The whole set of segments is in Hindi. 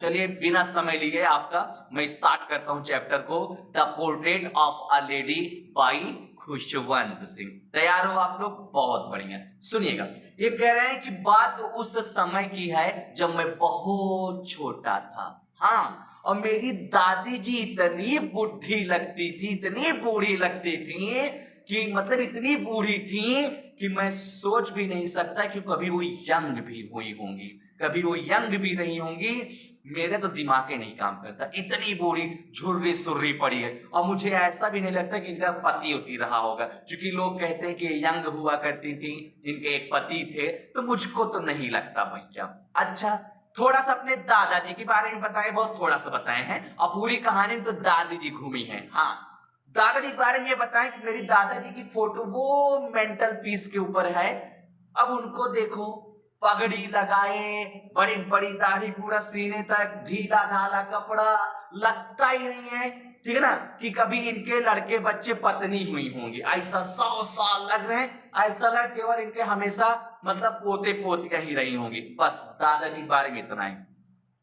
चलिए बिना समय लिए आपका मैं स्टार्ट करता हूं चैप्टर को, the portrait of a lady by Khushwant Singh. तैयार हो आप लोग? बहुत बढ़िया। सुनिएगा, ये कह रहे हैं कि बात उस समय की है जब मैं बहुत छोटा था। हाँ, और मेरी दादी जी इतनी बुढ़ी लगती थी, इतनी बूढ़ी लगती थी कि मतलब इतनी बूढ़ी थी कि मैं सोच भी नहीं सकता कि कभी वो यंग भी हुई होंगी, कभी वो यंग भी नहीं होंगी। मेरे तो दिमाग ही नहीं काम करता, इतनी बूढ़ी झुर्री सुर्री पड़ी है। और मुझे ऐसा भी नहीं लगता कि इनका पति होती रहा होगा, क्योंकि लोग कहते हैं कि यंग हुआ करती थी, इनके एक पति थे, तो मुझको तो नहीं लगता भैया। अच्छा, थोड़ा सा अपने दादाजी के बारे में बताएं, बहुत थोड़ा सा बताए हैं, और पूरी कहानी में तो दादी जी घूमी है। हाँ, दादाजी के बारे में ये बताएं कि मेरी दादाजी की फोटो वो मेंटल पीस के ऊपर है। अब उनको देखो, पगड़ी लगाए, बड़ी बड़ी दाढ़ी, पूरा सीने तक, ढीला ढाला कपड़ा, लगता ही नहीं है, ठीक है ना, कि कभी इनके लड़के बच्चे पत्नी हुई होंगी। ऐसा 100 साल लग रहे हैं, ऐसा लग केवल इनके हमेशा मतलब पोते पोतियां ही रही होंगी। बस दादाजी के बारे में इतना ही।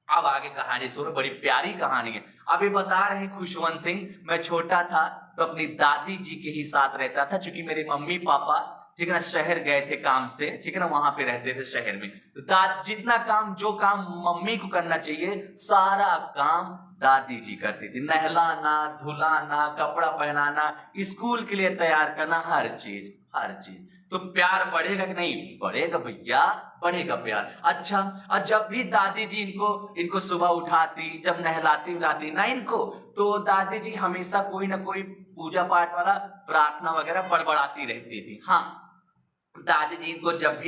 अब आगे कहानी सुनो, बड़ी प्यारी कहानी है। अभी बता रहे हैं खुशवंत सिंह, मैं छोटा था तो अपनी दादी जी के ही साथ रहता था, क्योंकि मेरे मम्मी पापा, ठीक है ना, शहर गए थे काम से, ठीक है ना, वहां पे रहते थे शहर में। तो जितना काम, जो काम मम्मी को करना चाहिए, सारा काम दादी जी करती थी। नहलाना, धुलाना, कपड़ा पहनाना, स्कूल के लिए तैयार करना, हर चीज हर चीज। तो प्यार बढ़ेगा कि नहीं? बढ़ेगा भैया, बढ़ेगा प्यार। अच्छा, और जब भी दादी जी इनको इनको सुबह उठाती, जब नहलाती उलाती ना इनको, तो दादी जी हमेशा कोई ना कोई पूजा पाठ वाला प्रार्थना वगैरह बड़बड़ाती रहती थी। हाँ, दादी जी को जब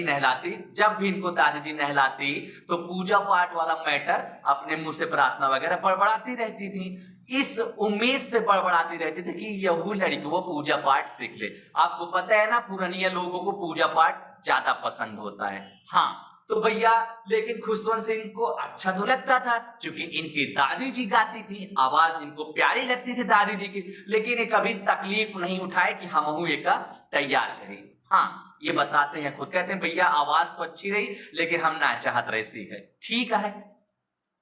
भी इनको दादी जी नहलाती, तो पूजा पाठ वाला मैटर अपने मुंह से प्रार्थना वगैरह बड़बड़ाती रहती थी। इस उम्मीद से बड़बड़ाती रहती थी कि यहू लड़की वो पूजा पाठ सीख ले। आपको पता है ना, पुरानिया लोगों को पूजा पाठ ज्यादा पसंद होता है। हाँ, तो भैया, लेकिन खुशवंत सिंह को अच्छा तो लगता था, क्योंकि इनकी दादी जी गाती थी, आवाज इनको प्यारी लगती थी दादी जी की। लेकिन ये कभी तकलीफ नहीं उठाए कि हम एक तैयार करें। हाँ, ये बताते हैं, खुद कहते हैं भैया आवाज तो अच्छी रही, लेकिन हम ना चाहत रही है। ठीक है,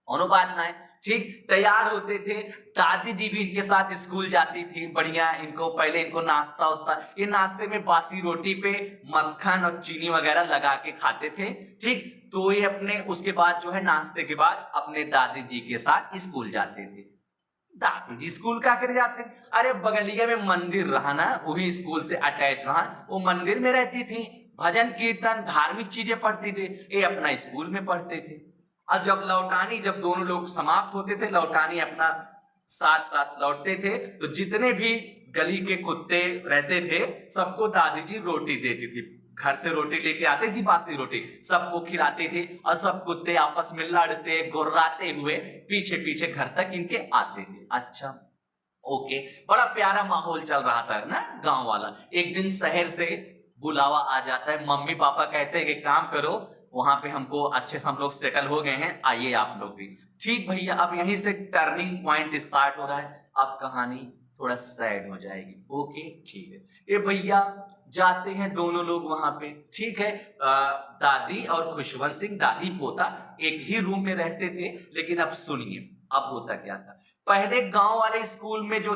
अनुपात ना है। ठीक, तैयार होते थे, दादी जी भी इनके साथ स्कूल जाती थी। बढ़िया, इनको पहले इनको नाश्ता उस्ता, ये नाश्ते में बासी रोटी पे मक्खन और चीनी वगैरह लगा के खाते थे। ठीक, तो ये अपने उसके बाद जो है नाश्ते के बाद अपने दादी जी के साथ स्कूल जाते थे। दादी जी स्कूल क्या करे जाते? अरे बगलिया में मंदिर रहा ना, वही स्कूल से अटैच रहा, वो मंदिर में रहती थी, भजन कीर्तन धार्मिक चीजें पढ़ती थी, ये अपना स्कूल में पढ़ते थे। और जब दोनों लोग समाप्त होते थे, लौटानी अपना साथ साथ लौटते थे, तो जितने भी गली के कुत्ते रहते थे, सबको दादी जी रोटी देती थी। घर से रोटी लेके आते थी, बासी रोटी सबको खिलाते थे, और सब कुत्ते आपस में लड़ते गुर्राते हुए पीछे पीछे घर तक इनके आते थे। अच्छा, ओके, बड़ा प्यारा माहौल चल रहा था ना गांव वाला। एक दिन शहर से बुलावा आ जाता है, मम्मी पापा कहते हैं कि काम करो, वहां पे हमको अच्छे से हम लोग सेटल हो गए हैं, आइए आप लोग भी। ठीक भैया, अब यहीं से टर्निंग पॉइंट स्टार्ट हो रहा है, अब कहानी थोड़ा सैड हो जाएगी। ओके, ठीक है। ये भैया जाते हैं दोनों लोग वहां पे, ठीक है। दादी और खुशवंत सिंह, दादी पोता एक ही रूम में रहते थे। लेकिन अब सुनिए, अब होता क्या था। पहले गांव वाले स्कूल में जो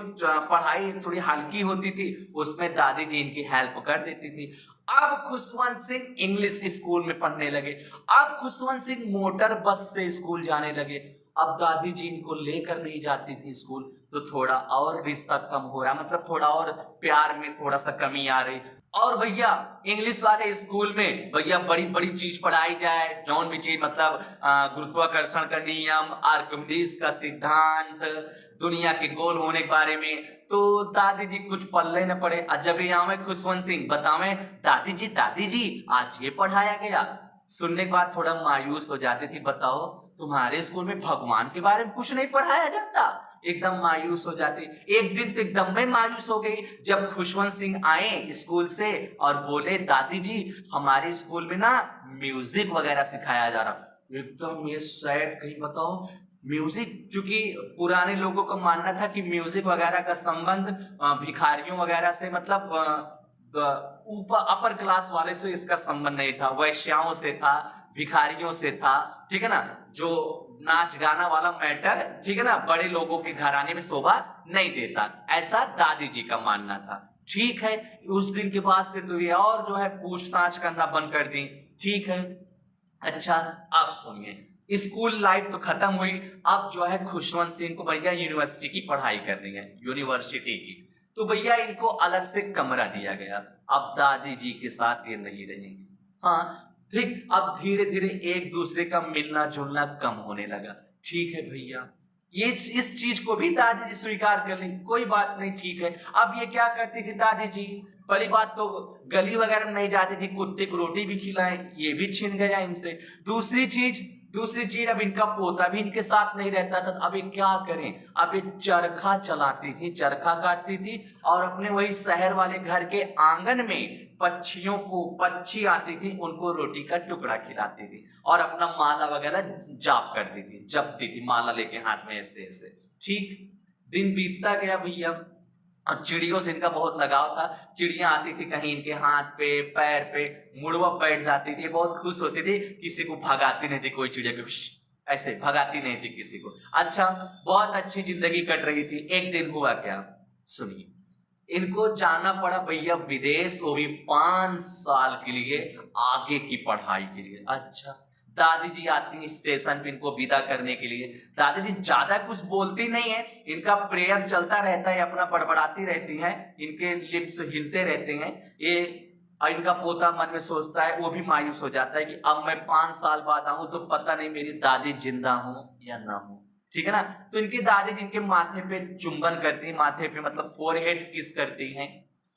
पढ़ाई थोड़ी हल्की होती थी, उसमें दादी जी इनकी हेल्प कर देती थी। अब खुशवंत सिंह इंग्लिश स्कूल में पढ़ने लगे। अब खुशवंत सिंह मोटर बस से स्कूल जाने लगे। अब दादी जी इनको लेकर नहीं जाती थी स्कूल, तो थोड़ा और रिश्ता कम हो रहा, मतलब थोड़ा और प्यार में थोड़ा सा कमी आ रही। और भैया इंग्लिश वाले स्कूल में भैया बड़ी बड़ी चीज पढ़ाई जाए, जौन भी चीज मतलब गुरुत्वाकर्षण का नियम, आर्किमिडीज का सिद्धांत, दुनिया के गोल होने के बारे में, तो दादी जी कुछ पल्ले न पड़े। जब यहाँ खुशवंत सिंह बतावे, दादी जी आज ये पढ़ाया गया। सुनने के बाद थोड़ा मायूस हो जाती थी, बताओ तुम्हारे स्कूल में भगवान के बारे में कुछ नहीं पढ़ाया जाता? एकदम मायूस हो जाती। एक दिन तो एकदम में मायूस हो गई, जब खुशवंत सिंह आए स्कूल से और बोले दादी जी हमारे स्कूल में ना म्यूजिक वगैरह सिखाया जा रहा। एकदम ये सैड, कहीं बताओ म्यूजिक, क्योंकि पुराने लोगों का मानना था कि म्यूजिक वगैरह का संबंध भिखारियों वगैरह से, मतलब ऊपर अपर क्लास वाले से इसका संबंध नहीं था, वैश्याओं से था। भिखारियों से था, ठीक है ना, जो नाच गाना वाला मैटर, ठीक है ना, बड़े लोगों के घराने में शोभा नहीं देता, ऐसा दादी जी का मानना था। ठीक है, उस दिन के बाद से तो ये और जो है पूछताछ करना बंद कर दी। ठीक है, अच्छा अब सुनिए, स्कूल लाइफ तो खत्म हुई, अब जो है खुशवंत सिंह को भैया यूनिवर्सिटी की पढ़ाई करनी है, यूनिवर्सिटी की। तो भैया इनको अलग से कमरा दिया गया, अब दादी जी के साथ ये नहीं रहेंगे। हाँ, ठीक, अब धीरे धीरे एक दूसरे का मिलना जुलना कम होने लगा। ठीक है भैया, ये इस चीज को भी दादी जी स्वीकार कर लें, कोई बात नहीं, ठीक है। अब ये क्या करती थी दादी जी, पहली बात तो गली वगैरह में नहीं जाती थी, कुत्ते को रोटी भी खिलाएं, ये भी छिन गया इनसे। दूसरी चीज अब इनका पोता भी इनके साथ नहीं रहता था, अब ये क्या करें, अब ये चरखा चलाती थी, चरखा काटती थी और अपने वही शहर वाले घर के आंगन में पक्षियों को, पक्षी आती थी उनको रोटी का टुकड़ा खिलाती थी और अपना माला वगैरह जाप करती थी, जपती थी माला लेके हाथ में ऐसे ऐसे। ठीक, दिन बीतता गया भैया, और चिड़ियों से इनका बहुत लगाव था। चिड़ियां आती थी कहीं इनके हाथ पे पैर पे, मुड़वा बैठ जाती थी, बहुत खुश होती थी, किसी को भगाती नहीं थी, कोई चिड़िया को ऐसे भगाती नहीं थी किसी को। अच्छा, बहुत अच्छी जिंदगी कट रही थी। एक दिन हुआ क्या, सुनिए, इनको जाना पड़ा भैया विदेश, वो भी 5 साल के लिए, आगे की पढ़ाई के लिए। अच्छा, दादी जी आती हैं स्टेशन पे इनको विदा करने के लिए। दादी जी ज्यादा कुछ बोलती नहीं है, इनका प्रेयर चलता रहता है, अपना बड़बड़ाती रहती हैं, इनके लिप्स हिलते रहते हैं। ये और इनका पोता मन में सोचता है, वो भी मायूस हो जाता है कि अब मैं 5 साल बाद आऊं तो पता नहीं मेरी दादी जिंदा हो या ना हो, ठीक है ना। तो इनकी दादी जिनके माथे पे चुंबन करती है, माथे पे मतलब फोरहेड किस करती हैं,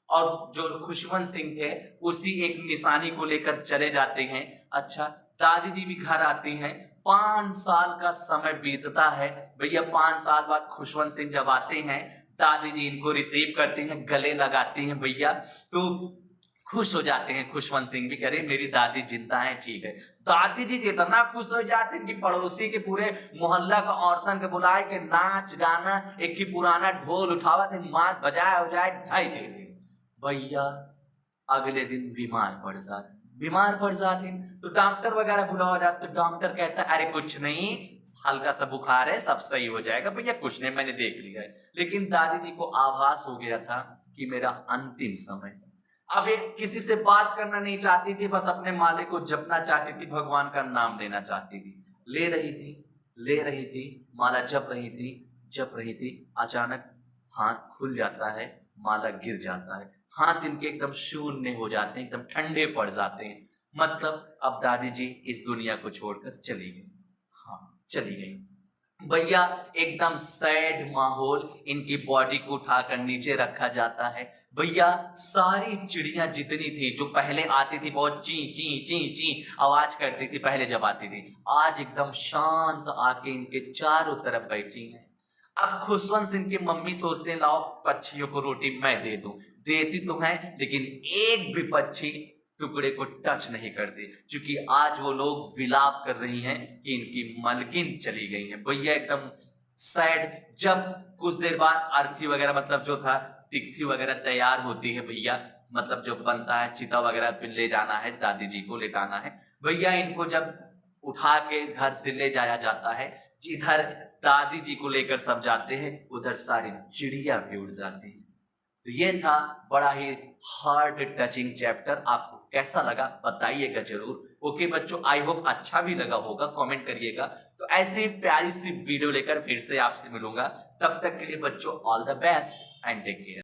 और जो खुशवंत सिंह थे उसी एक निशानी को लेकर चले जाते हैं। अच्छा, दादी जी भी घर आती हैं, 5 साल का समय बीतता है भैया। 5 साल बाद खुशवंत सिंह जब आते हैं, दादी जी इनको रिसीव करती हैं, गले लगाती हैं भैया, तो खुश हो जाते हैं खुशवंत सिंह भी, कह रहे मेरी दादी जिंदा है, ठीक है। दादी जी इतना खुश हो जाते हैं कि पड़ोसी के पूरे मोहल्ला का औरतन के बुलाए के नाच गाना, एक ही पुराना ढोल उठावा थे, मार बजाए उजाए ढाई दे थे भैया। अगले दिन बीमार पड़ जाते तो डॉक्टर वगैरह बुलाया जाता, तो डॉक्टर कहता है अरे कुछ नहीं, हल्का सा बुखार है, सब सही हो जाएगा भैया, कुछ नहीं, मैंने देख लिया है। लेकिन दादी जी को आभास हो गया था कि मेरा अंतिम समय। अब एक किसी से बात करना नहीं चाहती थी, बस अपने मालिक को जपना चाहती थी, भगवान का नाम लेना चाहती थी। ले रही थी, माला जप रही थी, अचानक हाथ खुल जाता है, माला गिर जाता है, हाथ इनके एकदम शून्य हो जाते हैं, एकदम ठंडे पड़ जाते हैं। मतलब अब दादी जी इस दुनिया को छोड़कर चली गई। हाँ, चली गई भैया। एकदम सैड माहौल, इनकी बॉडी को उठाकर नीचे रखा जाता है भैया। सारी चिड़ियां जितनी थी जो पहले आती थी, बहुत ची ची ची ची आवाज करती थी पहले जब आती थी, आज एकदम शांत आके इनके चारों तरफ बैठी हैं। अब खुशवंत सिंह की मम्मी सोचते हैं लाओ पक्षियों को रोटी मैं दे दूं, देती तो है लेकिन एक भी पक्षी टुकड़े को टच नहीं करती, क्योंकि आज वो लोग विलाप कर रही हैं कि इनकी मलकिन चली गई है भैया। एकदम सैड। जब कुछ देर बाद अर्थी वगैरह मतलब जो था तिथि वगैरह तैयार होती है भैया, मतलब जो बनता है चिता वगैरह पे ले जाना है, दादी जी को लेटाना है भैया। इनको जब उठा के घर से ले जाया जाता है, जिधर दादी जी को लेकर सब जाते हैं उधर सारी चिड़िया भी उड़ जाती है। तो ये था बड़ा ही हार्ट टचिंग चैप्टर। आपको कैसा लगा बताइएगा जरूर। ओके बच्चों, आई होप अच्छा भी लगा होगा, कमेंट करिएगा। तो ऐसे ही प्यारी सी वीडियो लेकर फिर से आपसे मिलूंगा, तब तक के लिए बच्चों all the best and take care.